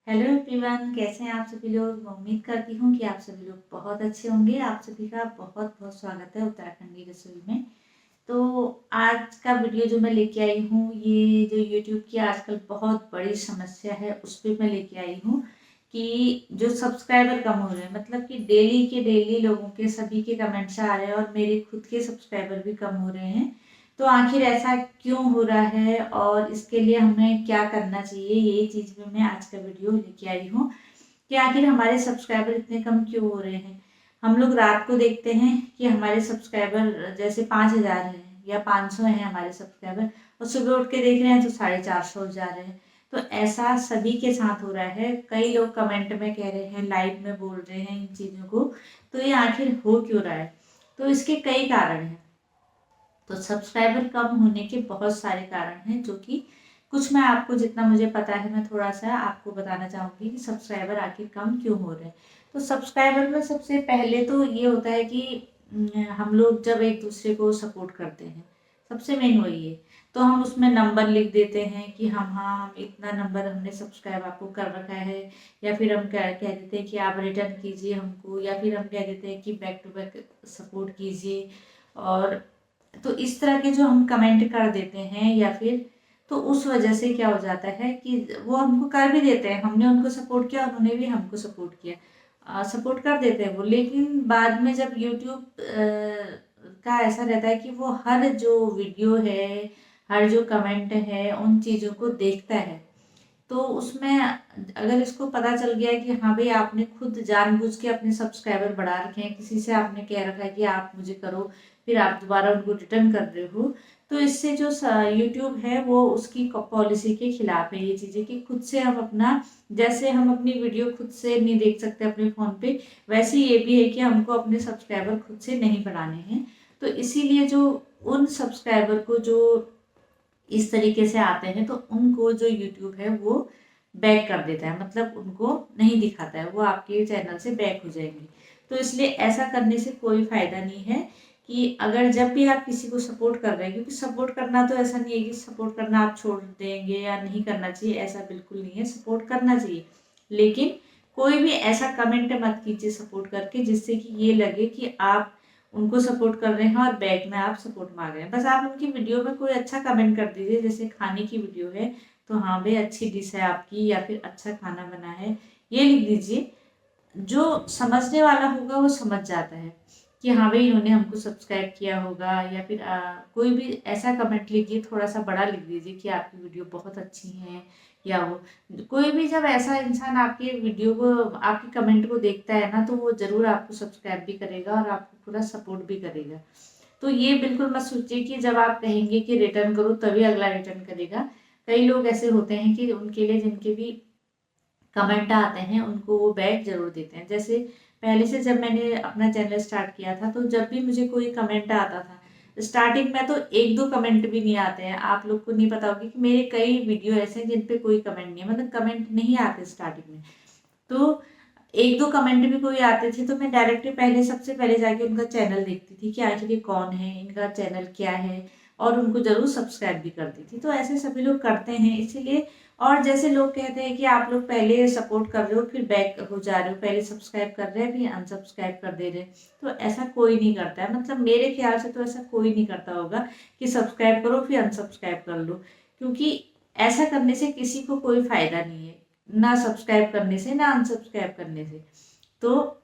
Hello everyone, कैसे हैं आप सभी लोग। मैं उम्मीद करती हूँ कि आप सभी लोग बहुत अच्छे होंगे। आप सभी का बहुत बहुत स्वागत है उत्तराखंडी रसोई में। तो आज का वीडियो जो मैं लेके आई हूँ, ये जो यूट्यूब की आजकल बहुत बड़ी समस्या है उस पर मैं लेके आई हूँ कि जो सब्सक्राइबर कम हो रहे हैं, मतलब कि डेली के डेली लोगों के सभी के कमेंट्स आ रहे हैं और मेरे खुद के सब्सक्राइबर भी कम हो रहे हैं। तो आखिर ऐसा क्यों हो रहा है और इसके लिए हमें क्या करना चाहिए, यही चीज़ में मैं आज का वीडियो लेके आई हूँ कि आखिर हमारे सब्सक्राइबर इतने कम क्यों हो रहे हैं। हम लोग रात को देखते हैं कि हमारे सब्सक्राइबर जैसे 5,000 हैं या 500 हैं हमारे सब्सक्राइबर, और सुबह उठ के देख रहे हैं तो 450 हो जा रहे हैं। तो ऐसा सभी के साथ हो रहा है। कई लोग कमेंट में कह रहे हैं, लाइव में बोल रहे हैं इन चीज़ों को। तो ये आखिर हो क्यों रहा है? तो इसके कई कारण हैं। तो सब्सक्राइबर कम होने के बहुत सारे कारण हैं, जो कि कुछ मैं आपको जितना मुझे पता है मैं थोड़ा सा आपको बताना चाहूँगी कि सब्सक्राइबर आखिर कम क्यों हो रहे हैं। तो सब्सक्राइबर में सबसे पहले तो ये होता है कि हम लोग जब एक दूसरे को सपोर्ट करते हैं, सबसे मेन वही है। तो हम उसमें नंबर लिख देते हैं कि हम इतना नंबर हमने सब्सक्राइब आपको कर रखा है, या फिर हम कह देते हैं कि आप रिटर्न कीजिए हमको, या फिर हम कह देते हैं कि बैक टू बैक सपोर्ट कीजिए। और तो इस तरह के जो हम कमेंट कर देते हैं, या फिर तो उस वजह से क्या हो जाता है कि वो हमको कर भी देते हैं, हमने उनको सपोर्ट किया, उन्होंने भी हमको सपोर्ट किया, सपोर्ट कर देते हैं वो। लेकिन बाद में जब यूट्यूब का ऐसा रहता है कि वो हर जो वीडियो है, हर जो कमेंट है, उन चीज़ों को देखता है। तो उसमें अगर इसको पता चल गया है कि हाँ भाई, आपने खुद जानबूझ के अपने सब्सक्राइबर बढ़ा रखे हैं, किसी से आपने कह रखा है कि आप मुझे करो, फिर आप दोबारा उनको रिटर्न कर रहे हो, तो इससे जो यूट्यूब है वो उसकी पॉलिसी के खिलाफ है ये चीज़ें कि खुद से हम अपना, जैसे हम अपनी वीडियो खुद से नहीं देख सकते अपने फ़ोन पे, वैसे ये भी है कि हमको अपने सब्सक्राइबर खुद से नहीं बढ़ाने हैं। तो इसीलिए जो उन सब्सक्राइबर को जो इस तरीके से आते हैं, तो उनको जो यूट्यूब है वो बैक कर देता है, मतलब उनको नहीं दिखाता है, वो आपके चैनल से बैक हो जाएंगे। तो इसलिए ऐसा करने से कोई फायदा नहीं है कि अगर जब भी आप किसी को सपोर्ट कर रहे हैं, क्योंकि सपोर्ट करना तो ऐसा नहीं है कि सपोर्ट करना आप छोड़ देंगे या नहीं करना चाहिए, ऐसा बिल्कुल नहीं है, सपोर्ट करना चाहिए। लेकिन कोई भी ऐसा कमेंट मत कीजिए सपोर्ट करके जिससे कि ये लगे कि आप उनको सपोर्ट कर रहे हैं और बैक में आप सपोर्ट मांग रहे हैं। बस आप उनकी वीडियो में कोई अच्छा कमेंट कर दीजिए, जैसे खाने की वीडियो है तो हाँ भाई अच्छी डिश है आपकी, या फिर अच्छा खाना बना है, ये लिख दीजिए। जो समझने वाला होगा वो समझ जाता है कि हाँ भाई इन्होंने हमको सब्सक्राइब किया होगा। या फिर कोई भी ऐसा कमेंट लिखिए, थोड़ा सा बड़ा लिख दीजिए कि आपकी वीडियो बहुत अच्छी है, या वो कोई भी जब ऐसा इंसान आपके वीडियो को, आपकी कमेंट को देखता है ना, तो वो ज़रूर आपको सब्सक्राइब भी करेगा और आपको पूरा सपोर्ट भी करेगा। तो ये बिल्कुल मत सोचिए कि जब आप कहेंगे कि रिटर्न करो तभी अगला रिटर्न करेगा। कई लोग ऐसे होते हैं कि उनके लिए जिनके भी कमेंट आते हैं उनको वो बैक ज़रूर देते हैं। जैसे पहले से जब मैंने अपना चैनल स्टार्ट किया था, तो जब भी मुझे कोई कमेंट आता था, स्टार्टिंग में तो 1-2 कमेंट भी नहीं आते हैं। आप लोग को नहीं पता होगा कि मेरे कई वीडियो ऐसे हैं जिन पे कोई कमेंट नहीं है, मतलब कमेंट नहीं आते स्टार्टिंग में। तो 1-2 कमेंट भी कोई आते थे तो मैं डायरेक्टली पहले, सबसे पहले जाके उनका चैनल देखती थी कि आखिर ये कौन है, इनका चैनल क्या है, और उनको ज़रूर सब्सक्राइब भी करती थी। तो ऐसे सभी लोग करते हैं इसीलिए। और जैसे लोग कहते हैं कि आप लोग पहले सपोर्ट कर रहे हो फिर बैक हो जा रहे हो, पहले सब्सक्राइब कर रहे हैं फिर अनसब्सक्राइब कर दे रहे हैं, तो ऐसा कोई नहीं करता है। मतलब मेरे ख्याल से तो ऐसा कोई नहीं करता होगा कि सब्सक्राइब करो फिर अनसब्सक्राइब कर लो, क्योंकि ऐसा करने से किसी को कोई फ़ायदा नहीं है, ना सब्सक्राइब करने से ना अनसब्सक्राइब करने से। तो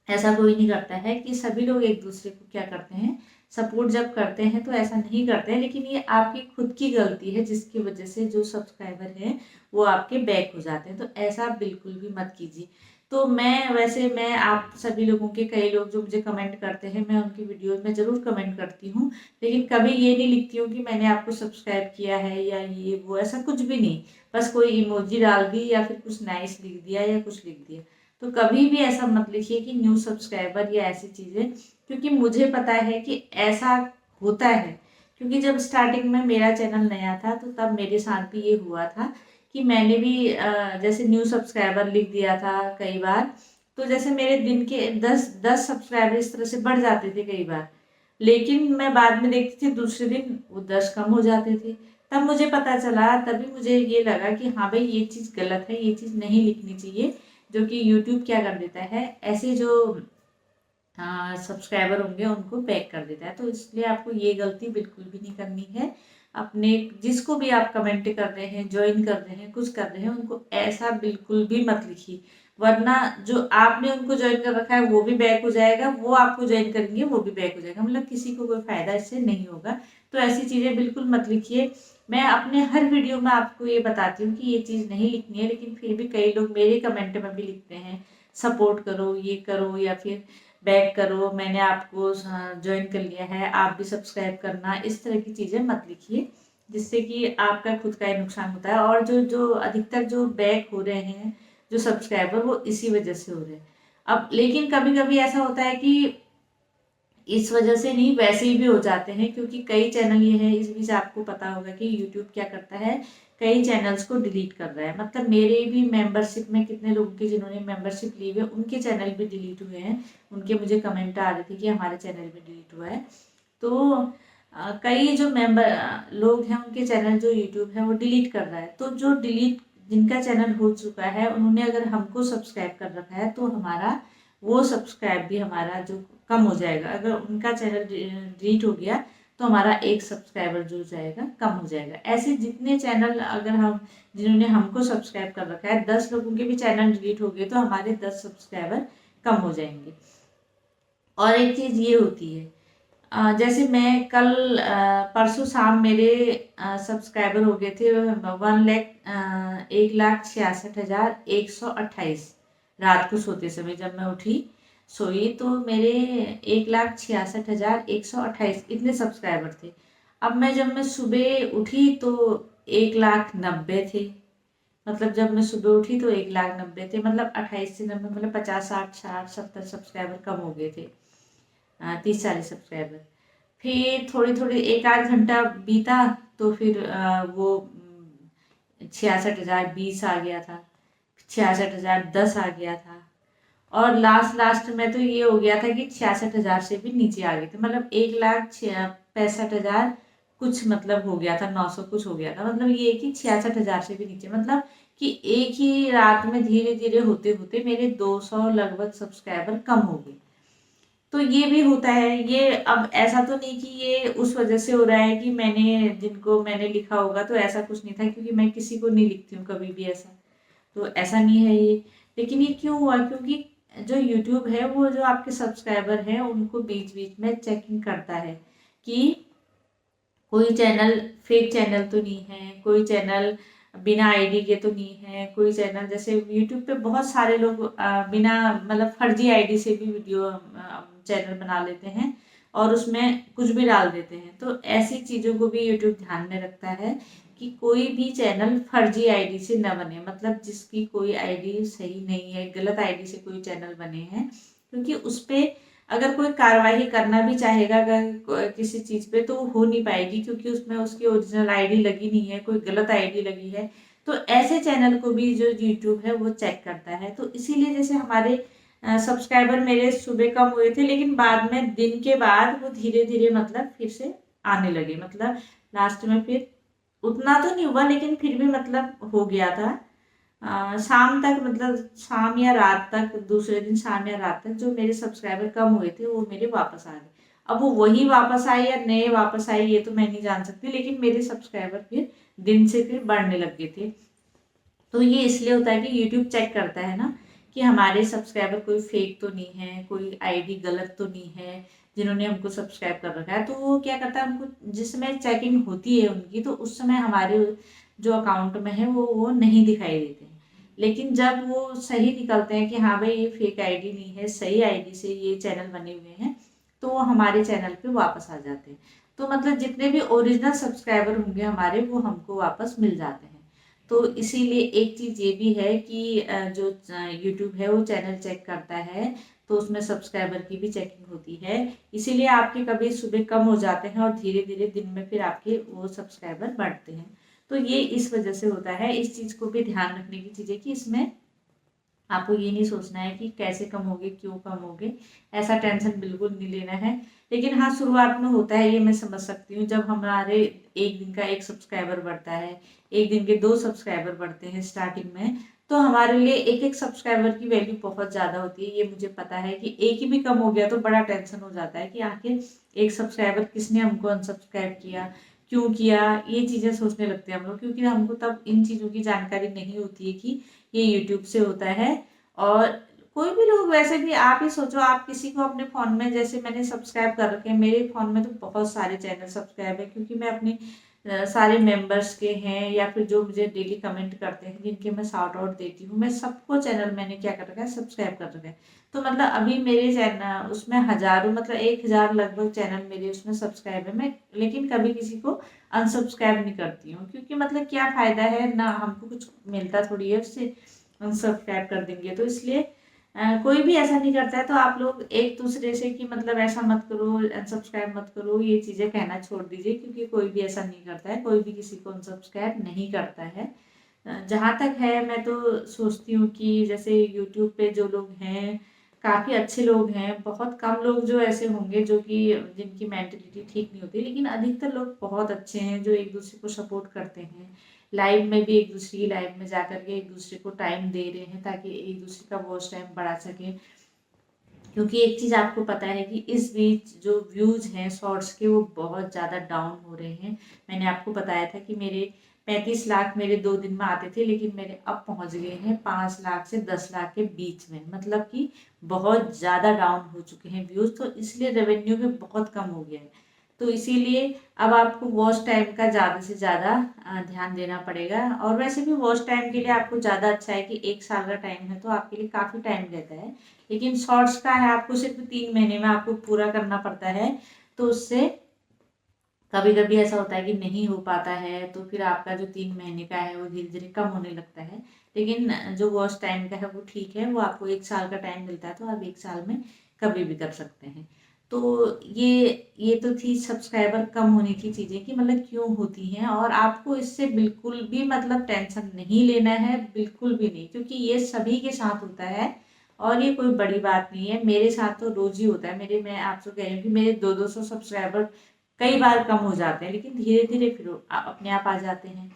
ऐसा कोई नहीं करता है कि सभी लोग एक दूसरे को क्या करते हैं, सपोर्ट जब करते हैं तो ऐसा नहीं करते हैं, लेकिन ये आपकी खुद की गलती है जिसकी वजह से जो सब्सक्राइबर हैं वो आपके बैक हो जाते हैं। तो ऐसा बिल्कुल भी मत कीजिए। तो मैं आप सभी लोगों के, कई लोग जो मुझे कमेंट करते हैं, मैं उनकी वीडियोज में ज़रूर कमेंट करती हूँ, लेकिन कभी ये नहीं लिखती हूँ कि मैंने आपको सब्सक्राइब किया है या ये वो, ऐसा कुछ भी नहीं। बस कोई इमोजी डाल दी या फिर कुछ नाइस लिख दिया या कुछ लिख दिया। तो कभी भी ऐसा मत लिखिए कि न्यू सब्सक्राइबर या ऐसी चीज़ें, क्योंकि मुझे पता है कि ऐसा होता है। क्योंकि जब स्टार्टिंग में मेरा चैनल नया था तो तब मेरे साथ भी ये हुआ था कि मैंने भी जैसे न्यू सब्सक्राइबर लिख दिया था कई बार। तो जैसे मेरे दिन के 10 सब्सक्राइबर इस तरह से बढ़ जाते थे कई बार, लेकिन मैं बाद में देखती थी दूसरे दिन वो 10 कम हो जाते थे। तब मुझे पता चला, तभी मुझे ये लगा कि हाँ भाई ये चीज़ गलत है, ये चीज़ नहीं लिखनी चाहिए। जो कि यूट्यूब क्या कर देता है, ऐसे जो सब्सक्राइबर होंगे उनको बैक कर देता है। तो इसलिए आपको ये गलती बिल्कुल भी नहीं करनी है। अपने जिसको भी आप कमेंट कर रहे हैं, ज्वाइन कर रहे हैं, कुछ कर रहे हैं, उनको ऐसा बिल्कुल भी मत लिखिए, वरना जो आपने उनको ज्वाइन कर रखा है वो भी बैक हो जाएगा, वो आपको ज्वाइन करेंगे वो भी बैक हो जाएगा, मतलब किसी को कोई फायदा इससे नहीं होगा। तो ऐसी चीज़ें बिल्कुल मत लिखिए। मैं अपने हर वीडियो में आपको ये बताती हूँ कि ये चीज़ नहीं लिखनी है, लेकिन फिर भी कई लोग मेरे कमेंट में भी लिखते हैं सपोर्ट करो, ये करो, या फिर बैक करो, मैंने आपको ज्वाइन कर लिया है, आप भी सब्सक्राइब करना। इस तरह की चीज़ें मत लिखिए, जिससे कि आपका खुद का ही नुकसान होता है। और जो जो अधिकतर जो बैक हो रहे हैं जो सब्सक्राइबर, वो इसी वजह से हो रहे हैं। अब लेकिन कभी कभी ऐसा होता है कि इस वजह से नहीं, वैसे ही भी हो जाते हैं, क्योंकि कई चैनल ये है, इस बीच आपको पता होगा कि यूट्यूब क्या करता है, कई चैनल्स को डिलीट कर रहा है। मतलब मेरे भी मेंबरशिप में कितने लोगों के जिन्होंने मेंबरशिप ली हुई है उनके चैनल भी डिलीट हुए हैं। उनके मुझे कमेंट आ रहे थे कि हमारे चैनल भी डिलीट हुआ है। तो कई जो लोग हैं उनके चैनल जो यूट्यूब है वो डिलीट कर रहा है। तो जो डिलीट जिनका चैनल हो चुका है, उन्होंने अगर हमको सब्सक्राइब कर रखा है, तो हमारा वो सब्सक्राइब भी हमारा जो कम हो जाएगा। अगर उनका चैनल डिलीट हो गया तो हमारा एक सब्सक्राइबर जो जाएगा कम हो जाएगा। ऐसे जितने चैनल अगर हम जिन्होंने हमको सब्सक्राइब कर रखा है, 10 लोगों के भी चैनल डिलीट हो गए तो हमारे 10 सब्सक्राइबर कम हो जाएंगे। और एक चीज़ ये होती है, जैसे मैं कल परसों शाम मेरे सब्सक्राइबर हो गए थे 1,66,128 रात को सोते समय। जब मैं उठी सोई तो मेरे 1,66,128 इतने सब्सक्राइबर थे। अब जब मैं सुबह उठी तो 1,90,000 थे। मतलब जब मैं सुबह उठी तो 1,90,000 थे, मतलब 28 से 90, मतलब 50, 60, 60, 70 सब्सक्राइबर कम हो गए थे, 30-40 सब्सक्राइबर। फिर थोड़ी थोड़ी एक आध घंटा बीता तो फिर वो 66,020 आ गया था, 66,010 आ गया था, और लास्ट में तो ये हो गया था कि 66,000 से भी नीचे आ गए थे। मतलब 1,65,000 कुछ मतलब हो गया था, 900 कुछ हो गया था। मतलब ये कि 66,000 से भी नीचे, मतलब कि एक ही रात में धीरे धीरे होते होते मेरे 200 लगभग सब्सक्राइबर कम हो गए। तो ये भी होता है। ये अब ऐसा तो नहीं कि ये उस वजह से हो रहा है कि जिनको मैंने लिखा होगा, तो ऐसा कुछ नहीं था, क्योंकि मैं किसी को नहीं लिखती हूँ कभी भी ऐसा। तो ऐसा नहीं है ये। लेकिन ये क्यों हुआ, क्योंकि जो यूट्यूब है वो जो आपके सब्सक्राइबर हैं उनको बीच बीच में चेकिंग करता है कि कोई चैनल फेक चैनल तो नहीं है, कोई चैनल बिना आईडी के तो नहीं है, कोई चैनल जैसे यूट्यूब पे बहुत सारे लोग बिना मतलब फर्जी आईडी से भी वीडियो चैनल बना लेते हैं और उसमें कुछ भी डाल देते हैं। तो ऐसी चीज़ों को भी यूट्यूब ध्यान में रखता है कि कोई भी चैनल फर्जी आईडी से न बने, मतलब जिसकी कोई आईडी सही नहीं है, गलत आईडी से कोई चैनल बने हैं। क्योंकि उस पर अगर कोई कार्रवाई करना भी चाहेगा अगर किसी चीज़ पे, तो वो हो नहीं पाएगी, क्योंकि उसमें उसकी ओरिजिनल आईडी लगी नहीं है, कोई गलत आईडी लगी है। तो ऐसे चैनल को भी जो यूट्यूब है वो चेक करता है। तो इसीलिए जैसे हमारे सब्सक्राइबर मेरे सुबह कम हुए थे, लेकिन बाद में दिन के बाद वो धीरे धीरे मतलब फिर से आने लगे। मतलब लास्ट में फिर उतना तो नहीं हुआ, लेकिन फिर भी मतलब हो गया था। शाम तक, मतलब शाम या रात तक, दूसरे दिन शाम या रात तक जो मेरे सब्सक्राइबर कम हुए थे वो मेरे वापस आ गए। अब वो वही वापस आए या नए वापस आए ये तो मैं नहीं जान सकती, लेकिन मेरे सब्सक्राइबर फिर दिन से फिर बढ़ने लग गए थे। तो ये इसलिए होता है कि यूट्यूब चेक करता है ना कि हमारे सब्सक्राइबर कोई फेक तो नहीं है, कोई आईडी गलत तो नहीं है जिन्होंने हमको सब्सक्राइब कर रखा है। तो वो क्या करता है, हमको जिस समय चेकिंग होती है उनकी, तो उस समय हमारे जो अकाउंट में है वो नहीं दिखाई देते हैं। लेकिन जब वो सही निकलते हैं कि हाँ भाई ये फेक आईडी नहीं है, सही आईडी से ये चैनल बने हुए हैं, तो वो हमारे चैनल पे वापस आ जाते हैं। तो मतलब जितने भी ओरिजिनल सब्सक्राइबर होंगे हमारे, वो हमको वापस मिल जाते हैं। तो इसीलिए एक चीज़ ये भी है कि जो यूट्यूब है वो चैनल चेक करता है, तो उसमें सब्सक्राइबर की भी चेकिंग होती है। इसीलिए आपके कभी सुबह कम हो जाते हैं और धीरे धीरे दिन में फिर आपके वो सब्सक्राइबर बढ़ते हैं। तो ये इस वजह से होता है। इस चीज़ को भी ध्यान रखने की चीज़ है कि इसमें आपको ये नहीं सोचना है कि कैसे कम होगे, क्यों कम होगे, ऐसा टेंशन बिल्कुल नहीं लेना है। लेकिन हाँ, शुरुआत में होता है, ये मैं समझ सकती हूँ। जब हमारे एक दिन का 1 सब्सक्राइबर बढ़ता है, एक दिन के 2 सब्सक्राइबर बढ़ते हैं स्टार्टिंग में, तो हमारे लिए एक एक सब्सक्राइबर की वैल्यू बहुत ज़्यादा होती है। ये मुझे पता है कि एक ही भी कम हो गया तो बड़ा टेंशन हो जाता है कि आखिर एक सब्सक्राइबर किसने हमको अनसब्सक्राइब किया, क्यों किया, ये चीज़ें सोचने लगते हैं हम लोग, क्योंकि हमको तब इन चीज़ों की जानकारी नहीं होती है कि ये यूट्यूब से होता है। और कोई भी लोग, वैसे भी आप ही सोचो, आप किसी को अपने फ़ोन में, जैसे मैंने सब्सक्राइब कर रखे हैं, मेरे फ़ोन में तो बहुत सारे चैनल सब्सक्राइब है, क्योंकि मैं अपने सारे मेंबर्स के हैं या फिर जो मुझे डेली कमेंट करते हैं, जिनके मैं शाउट आउट देती हूँ, मैं सबको चैनल मैंने क्या कर रखा है, सब्सक्राइब कर रखा है। तो मतलब अभी मेरे चैनल उसमें हज़ारों, मतलब 1000 लगभग चैनल मेरे उसमें सब्सक्राइब है। मैं लेकिन कभी किसी को अनसब्सक्राइब नहीं करती हूँ, क्योंकि मतलब क्या फ़ायदा है, ना हमको कुछ मिलता थोड़ी है उससे, अनसब्सक्राइब कर देंगे तो। इसलिए कोई भी ऐसा नहीं करता है, तो आप लोग एक दूसरे से कि मतलब ऐसा मत करो, अनसब्सक्राइब मत करो, ये चीज़ें कहना छोड़ दीजिए, क्योंकि कोई भी ऐसा नहीं करता है, कोई भी किसी को अनसब्सक्राइब नहीं करता है। जहाँ तक है, मैं तो सोचती हूँ कि जैसे यूट्यूब पे जो लोग हैं, काफ़ी अच्छे लोग हैं, बहुत कम लोग जो ऐसे होंगे जो कि जिनकी मेंटलिटी ठीक नहीं होती, लेकिन अधिकतर लोग बहुत अच्छे हैं जो एक दूसरे को सपोर्ट करते हैं। लाइव में भी एक दूसरे की लाइव में जाकर के एक दूसरे को टाइम दे रहे हैं, ताकि एक दूसरे का वॉच टाइम बढ़ा सके। क्योंकि एक चीज़ आपको पता है कि इस बीच जो व्यूज़ हैं शॉर्ट्स के, वो बहुत ज़्यादा डाउन हो रहे हैं। मैंने आपको बताया था कि मेरे 35 लाख मेरे 2 दिन में आते थे, लेकिन मेरे अब पहुंच गए हैं 5 लाख से 10 लाख के बीच में, मतलब कि बहुत ज़्यादा डाउन हो चुके हैं व्यूज़। तो इसलिए रेवेन्यू भी बहुत कम हो गया है। तो इसीलिए अब आपको वॉच टाइम का ज़्यादा से ज़्यादा ध्यान देना पड़ेगा। और वैसे भी वॉच टाइम के लिए आपको ज़्यादा अच्छा है कि 1 साल का टाइम है, तो आपके लिए काफ़ी टाइम रहता है। लेकिन शॉर्ट्स का है, आपको सिर्फ 3 महीने में आपको पूरा करना पड़ता है, तो उससे कभी कभी ऐसा होता है कि नहीं हो पाता है, तो फिर आपका जो 3 महीने का है वो धीरे धीरे कम होने लगता है। लेकिन जो वॉच टाइम का है वो ठीक है, वो आपको 1 साल का टाइम मिलता है, तो आप 1 साल में कभी भी कर सकते हैं। तो ये तो थी सब्सक्राइबर कम होने की चीज़ें कि मतलब क्यों होती हैं, और आपको इससे बिल्कुल भी मतलब टेंशन नहीं लेना है, बिल्कुल भी नहीं, क्योंकि ये सभी के साथ होता है और ये कोई बड़ी बात नहीं है। मेरे साथ तो रोज ही होता है। मैं आपसे कह रही हूँ कि मेरे 200-200 सब्सक्राइबर कई बार कम हो जाते हैं, लेकिन धीरे धीरे फिर अपने आप आ जाते हैं।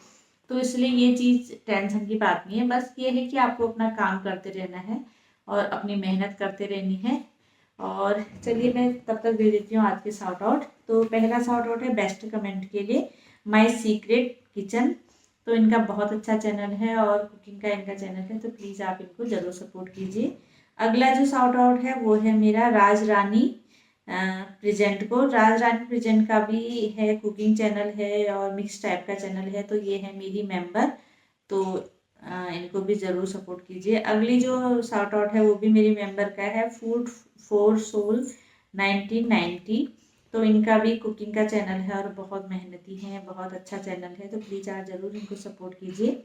तो इसलिए ये चीज़ टेंशन की बात नहीं है। बस ये है कि आपको अपना काम करते रहना है और अपनी मेहनत करते रहनी है। और चलिए मैं तब तक दे देती हूँ आज के शाउट आउट। तो पहला शाउट आउट है बेस्ट कमेंट के लिए, माय सीक्रेट किचन। तो इनका बहुत अच्छा चैनल है और कुकिंग का इनका चैनल है, तो प्लीज़ आप इनको ज़रूर सपोर्ट कीजिए। अगला जो शाउट आउट है वो है मेरा राज रानी प्रेजेंट को। राज रानी प्रेजेंट का भी है, कुकिंग चैनल है और मिक्स टाइप का चैनल है, तो ये है मेरी मेंबर। तो इनको भी ज़रूर सपोर्ट कीजिए। अगली जो शाउट आउट है वो भी मेरी मेंबर का है, फूड फॉर सोल 1990। तो इनका भी कुकिंग का चैनल है और बहुत मेहनती हैं, बहुत अच्छा चैनल है, तो प्लीज़ आप ज़रूर इनको सपोर्ट कीजिए।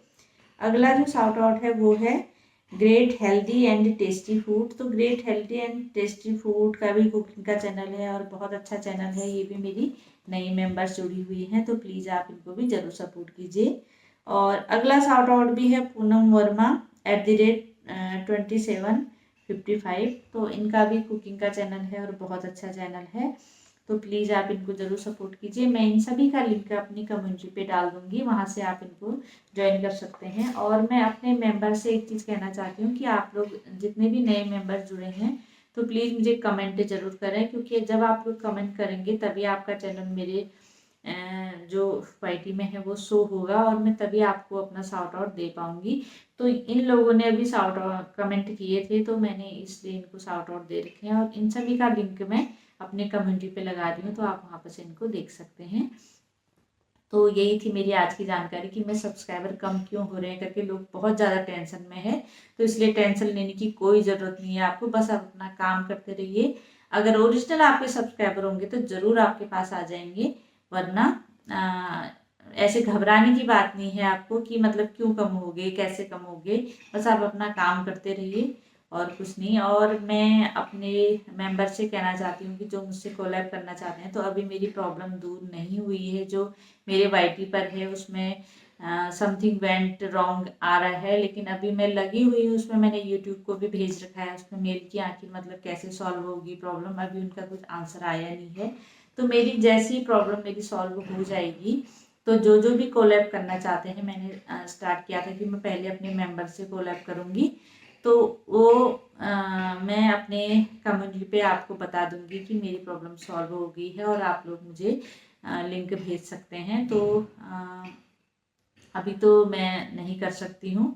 अगला जो शाउट आउट है वो है great healthy and tasty food. तो great healthy and tasty food का भी कुकिंग का चैनल है और बहुत अच्छा चैनल है। ये भी मेरी नई मेंबर्स जुड़ी हुई हैं, तो प्लीज़ आप इनको भी ज़रूर सपोर्ट कीजिए। और अगला शाउट आउट भी है पूनम वर्मा @2755। तो इनका भी कुकिंग का चैनल है और बहुत अच्छा चैनल है, तो प्लीज़ आप इनको ज़रूर सपोर्ट कीजिए। मैं इन सभी का लिंक अपनी कम्युनिटी पे डाल दूँगी, वहाँ से आप इनको ज्वाइन कर सकते हैं। और मैं अपने मेंबर से एक चीज़ कहना चाहती हूँ कि आप लोग जितने भी नए मेंबर जुड़े हैं, तो प्लीज़ मुझे कमेंट ज़रूर करें, क्योंकि जब आप लोग कमेंट करेंगे तभी आपका चैनल मेरे जो वाईटी में है वो शो होगा, और मैं तभी आपको अपना शाउट आउट दे पाऊँगी। तो इन लोगों ने अभी शाउट आउट कमेंट किए थे, तो मैंने इसलिए इनको शाउट आउट दे रखे हैं, और इन सभी का लिंक मैं अपने कम्युनिटी पे लगा दी हूँ, तो आप वहाँ पर से इनको देख सकते हैं। तो यही थी मेरी आज की जानकारी कि मैं सब्सक्राइबर कम क्यों हो रहे हैं करके लोग बहुत ज़्यादा टेंशन में है। तो इसलिए टेंशन लेने की कोई ज़रूरत नहीं है आपको, बस आप अपना काम करते रहिए। अगर ओरिजिनल आपके सब्सक्राइबर होंगे तो ज़रूर आपके पास आ जाएंगे, वरना ऐसे घबराने की बात नहीं है आपको कि मतलब क्यों कम हो गए, कैसे कम हो गए। बस आप अपना काम करते रहिए और कुछ नहीं। और मैं अपने मेंबर से कहना चाहती हूँ कि जो मुझसे कोलैब करना चाहते हैं, तो अभी मेरी प्रॉब्लम दूर नहीं हुई है। जो मेरे वाईटी पर है उसमें समथिंग वेंट रॉन्ग आ रहा है, लेकिन अभी मैं लगी हुई हूँ उसमें। मैंने यूट्यूब को भी भेज रखा है, उसमें मेल किया कि मतलब कैसे सॉल्व होगी प्रॉब्लम। अभी उनका कुछ आंसर आया नहीं है, तो मेरी जैसी प्रॉब्लम मेरी सॉल्व हो जाएगी तो जो जो भी कोलैब करना चाहते हैं, मैंने स्टार्ट किया था कि मैं पहले अपने मेंबर से कोलैब करूँगी, तो वो मैं अपने कम्युनिटी पे आपको बता दूँगी कि मेरी प्रॉब्लम सॉल्व हो गई है और आप लोग मुझे लिंक भेज सकते हैं। तो अभी तो मैं नहीं कर सकती हूँ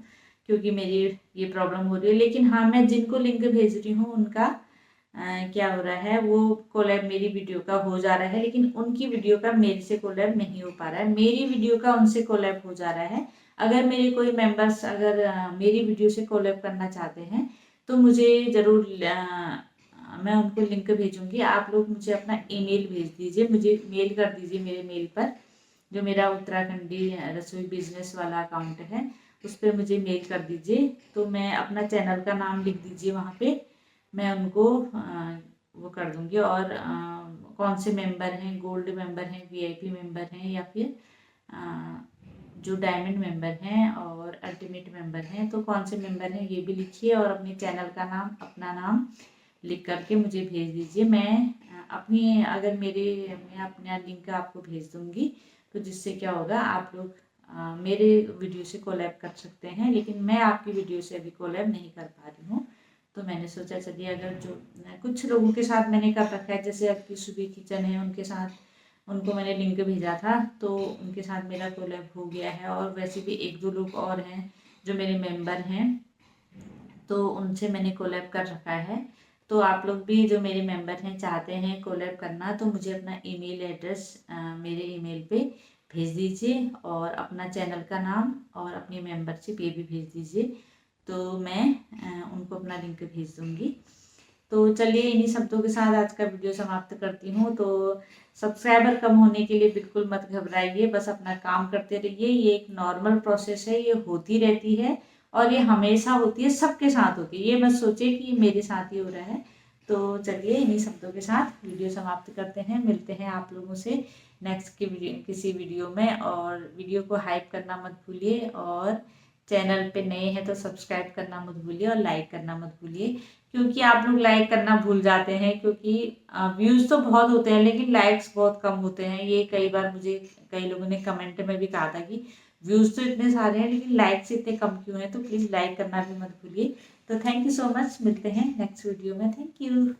क्योंकि मेरी ये प्रॉब्लम हो रही है, लेकिन हाँ, मैं जिनको लिंक भेज रही हूँ उनका क्या हो रहा है, वो कोलैब मेरी वीडियो का हो जा रहा है, लेकिन उनकी वीडियो का मेरे से कोलैब नहीं हो पा रहा है। मेरी वीडियो का उनसे कोलैब हो जा रहा है। अगर मेरे कोई मेंबर्स अगर मेरी वीडियो से कोलैब करना चाहते हैं तो मुझे ज़रूर मैं उनको लिंक भेजूँगी। आप लोग मुझे अपना ईमेल भेज दीजिए, मुझे मेल कर दीजिए मेरे मेल पर, जो मेरा उत्तराखंडी रसोई बिजनेस वाला अकाउंट है उस पर मुझे मेल कर दीजिए। तो मैं अपना चैनल का नाम लिख दीजिए वहाँ पे, मैं उनको वो कर दूँगी। और कौन से मेंबर हैं, गोल्ड मेंबर हैं, वीआईपी मेंबर हैं, या फिर जो डायमंड मेंबर हैं और अल्टीमेट मेंबर हैं, तो कौन से मेंबर हैं ये भी लिखिए और अपने चैनल का नाम, अपना नाम लिख करके मुझे भेज दीजिए। मैं अपनी अगर मैं अपना लिंक आपको भेज दूँगी, तो जिससे क्या होगा, आप लोग मेरे वीडियो से कोलैब कर सकते हैं, लेकिन मैं आपकी वीडियो से अभी कोलैब नहीं कर पा रही हूँ। तो मैंने सोचा चलिए, अगर जो कुछ लोगों के साथ मैंने कर रखा है, जैसे आपकी सुबह किचन है, उनके साथ उनको मैंने लिंक भेजा था, तो उनके साथ मेरा कोलैब हो गया है। और वैसे भी एक दो लोग और हैं जो मेरे मेंबर हैं, तो उनसे मैंने कोलैब कर रखा है। तो आप लोग भी जो मेरे मेंबर हैं चाहते हैं कोलैब करना, तो मुझे अपना ईमेल एड्रेस मेरे ईमेल पे भेज दीजिए और अपना चैनल का नाम और अपनी मेंबरशिप ये भी भेज दीजिए, तो मैं उनको अपना लिंक भेज दूँगी। तो चलिए, इन्हीं शब्दों के साथ आज का वीडियो समाप्त करती हूँ। तो सब्सक्राइबर कम होने के लिए बिल्कुल मत घबराइए, बस अपना काम करते रहिए। ये एक नॉर्मल प्रोसेस है, ये होती रहती है और ये हमेशा होती है, सबके साथ होती है। ये मत सोचिए कि मेरे साथ ही हो रहा है। तो चलिए, इन्हीं शब्दों के साथ वीडियो समाप्त करते हैं। मिलते हैं आप लोगों से नेक्स्ट की किसी वीडियो में। और वीडियो को हाइप करना मत भूलिए, और चैनल पे नए हैं तो सब्सक्राइब करना मत भूलिए और लाइक करना मत भूलिए, क्योंकि आप लोग लाइक करना भूल जाते हैं। क्योंकि व्यूज़ तो बहुत होते हैं लेकिन लाइक्स बहुत कम होते हैं। ये कई बार मुझे कई लोगों ने कमेंट में भी कहा था कि व्यूज़ तो इतने सारे हैं लेकिन लाइक्स इतने कम क्यों हैं। तो प्लीज़ लाइक करना भी मत भूलिए। तो थैंक यू सो मच, मिलते हैं नेक्स्ट वीडियो में। Thank you.